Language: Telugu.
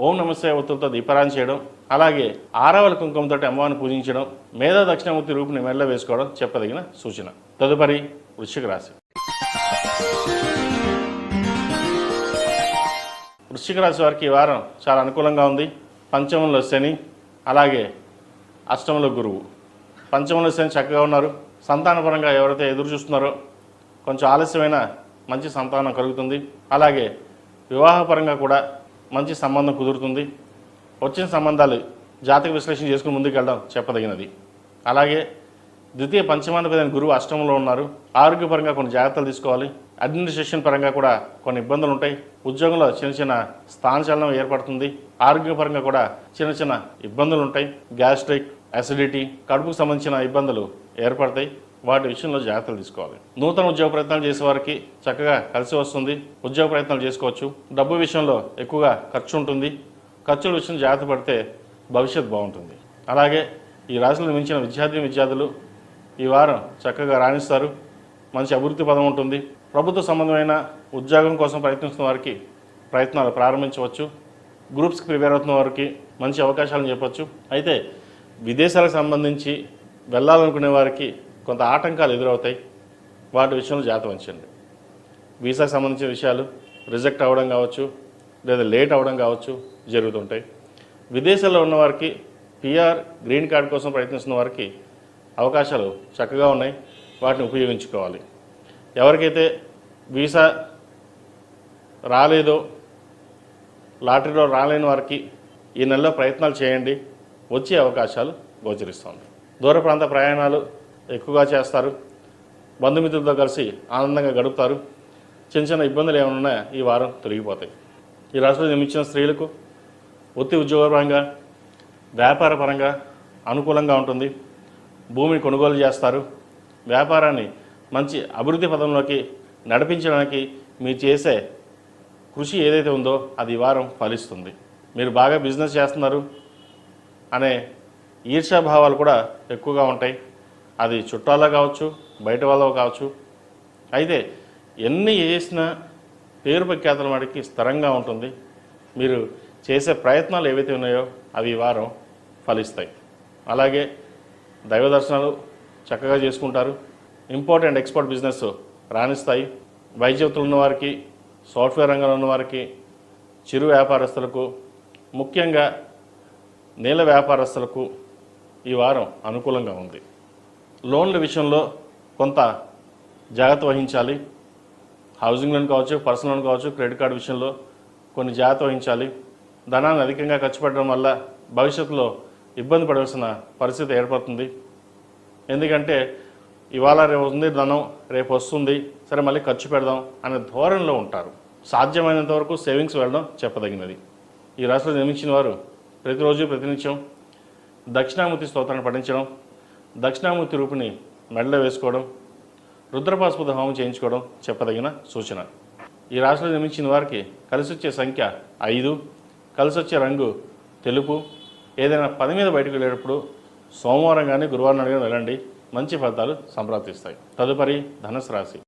ఓం నమస్తే ఒత్తులతో దీపారాధన చేయడం, అలాగే ఆరవల కుంకుమతో అమ్మవారిని పూజించడం, మేధా దక్షిణామూర్తి రూపుని మెడలో వేసుకోవడం చెప్పదగిన సూచన. తదుపరి వృశ్చిక రాశి. వృశ్చిక రాశి వారికి ఈ వారం చాలా అనుకూలంగా ఉంది. పంచమంలో శని, అలాగే అష్టమంలో గురువు. పంచమంలో శని చక్కగా ఉన్నారు. సంతానపరంగా ఎవరైతే ఎదురు చూస్తున్నారో కొంచెం ఆలస్యమైన మంచి సంతానం కలుగుతుంది. అలాగే వివాహపరంగా కూడా మంచి సంబంధం కుదురుతుంది. వచ్చిన సంబంధాలు జాతక విశ్లేషణ చేసుకుని ముందుకు వెళ్ళడం చెప్పదగినది. అలాగే ద్వితీయ పంచమాధిపతి గురువు అష్టమంలో ఉన్నారు. ఆరోగ్యపరంగా కొన్ని జాగ్రత్తలు తీసుకోవాలి. అడ్మినిస్ట్రేషన్ పరంగా కూడా కొన్ని ఇబ్బందులు ఉంటాయి. ఉద్యోగంలో చిన్న చిన్న స్థానచలనం ఏర్పడుతుంది. ఆరోగ్యపరంగా కూడా చిన్న చిన్న ఇబ్బందులు ఉంటాయి. గ్యాస్ట్రిక్, అసిడిటీ, కడుపుకు సంబంధించిన ఇబ్బందులు ఏర్పడతాయి. వాటి విషయంలో జాగ్రత్తలు తీసుకోవాలి. నూతన ఉద్యోగ ప్రయత్నాలు చేసే వారికి చక్కగా కలిసి వస్తుంది. ఉద్యోగ ప్రయత్నాలు చేసుకోవచ్చు. డబ్బు విషయంలో ఎక్కువగా ఖర్చు ఉంటుంది. ఖర్చుల విషయం జాగ్రత్త పడితే భవిష్యత్ బాగుంటుంది. అలాగే ఈ రాశిలో మించిన విద్యార్థులు ఈ వారం చక్కగా రాణిస్తారు. మంచి అభివృద్ధి పదం ఉంటుంది. ప్రభుత్వ సంబంధమైన ఉద్యోగం కోసం ప్రయత్నిస్తున్న వారికి ప్రయత్నాలు ప్రారంభించవచ్చు. గ్రూప్స్కి ప్రిపేర్ అవుతున్న వారికి మంచి అవకాశాలను చెప్పవచ్చు. అయితే విదేశాలకు సంబంధించి వెళ్ళాలనుకునే వారికి కొంత ఆటంకాలు ఎదురవుతాయి. వాటి విషయంలో జాగ్రత్త వహించండి. వీసాకు సంబంధించిన విషయాలు రిజెక్ట్ అవ్వడం కావచ్చు, లేదా లేట్ అవ్వడం కావచ్చు జరుగుతుంటాయి. విదేశాల్లో ఉన్న వారికి పిఆర్, గ్రీన్ కార్డ్ కోసం ప్రయత్నిస్తున్న వారికి అవకాశాలు చక్కగా ఉన్నాయి. వాటిని ఉపయోగించుకోవాలి. ఎవరికైతే వీసా రాలేదో, లాటరీలో రాలేని వారికి ఈ నెలలో ప్రయత్నాలు చేయండి. వచ్చే అవకాశాలు గోచరిస్తుంది. దూర ప్రాంత ప్రయాణాలు ఎక్కువగా చేస్తారు. బంధుమిత్రులతో కలిసి ఆనందంగా గడుపుతారు. చిన్న చిన్న ఇబ్బందులు ఏమైనా ఉన్నాయా ఈ వారం తొలగిపోతాయి. ఈ రాశిలో జన్మించిన స్త్రీలకు వృత్తి ఉద్యోగపరంగా, వ్యాపార పరంగా అనుకూలంగా ఉంటుంది. భూమిని కొనుగోలు చేస్తారు. వ్యాపారాన్ని మంచి అభివృద్ధి పదంలోకి నడిపించడానికి మీరు చేసే కృషి ఏదైతే ఉందో అది ఈ వారం ఫలిస్తుంది. మీరు బాగా బిజినెస్ చేస్తున్నారు అనే ఈర్ష్యాభావాలు కూడా ఎక్కువగా ఉంటాయి. అది చుట్టాల్లో కావచ్చు, బయట వాళ్ళలో కావచ్చు. అయితే ఎన్ని చేసినా పేరు ప్రఖ్యాతుల వాడికి స్థిరంగా ఉంటుంది. మీరు చేసే ప్రయత్నాలు ఏవైతే ఉన్నాయో అవి ఈ వారం ఫలిస్తాయి. అలాగే దైవ దర్శనాలు చక్కగా చేసుకుంటారు. ఇంపోర్ట్ అండ్ ఎక్స్పోర్ట్ బిజినెస్ రాణిస్తాయి. వైద్యవృత్తులు ఉన్నవారికి, సాఫ్ట్వేర్ రంగంలో ఉన్నవారికి, చిరు వ్యాపారస్తులకు, ముఖ్యంగా నీళ్ళ వ్యాపారస్తులకు ఈ వారం అనుకూలంగా ఉంది. లోన్ల విషయంలో కొంత జాగ్రత్త వహించాలి. హౌసింగ్ లోన్ కావచ్చు, పర్సనల్ లోన్ కావచ్చు, క్రెడిట్ కార్డు విషయంలో కొన్ని జాగ్రత్త వహించాలి. ధనాన్ని అధికంగా ఖర్చు పెట్టడం వల్ల భవిష్యత్తులో ఇబ్బంది పడవలసిన పరిస్థితి ఏర్పడుతుంది. ఎందుకంటే ఇవాళ రేపు ఉంది ధనం, రేపు వస్తుంది, సరే మళ్ళీ ఖర్చు పెడదాం అనే ధోరణిలో ఉంటారు. సాధ్యమైనంత వరకు సేవింగ్స్ వెళ్ళడం చెప్పదగినది. ఈ రాశిలో జన్మించిన వారు ప్రతిరోజు ప్రతినిత్యం దక్షిణామూర్తి స్తోత్రాన్ని పఠించడం, దక్షిణామూర్తి రూపిణి మెడలో వేసుకోవడం, రుద్రపాశుపత హోమం చేయించుకోవడం చెప్పదగిన సూచన. ఈ రాశిలో జన్మించిన వారికి కలిసి వచ్చే సంఖ్య 5, కలిసి వచ్చే రంగు తెలుపు. ఏదైనా పని మీద బయటకు వెళ్ళేటప్పుడు సోమవారం కానీ గురువారం కానీ వెళ్ళండి. మంచి ఫలితాలు సంప్రాప్తిస్తాయి. తదుపరి ధనుసు రాశి.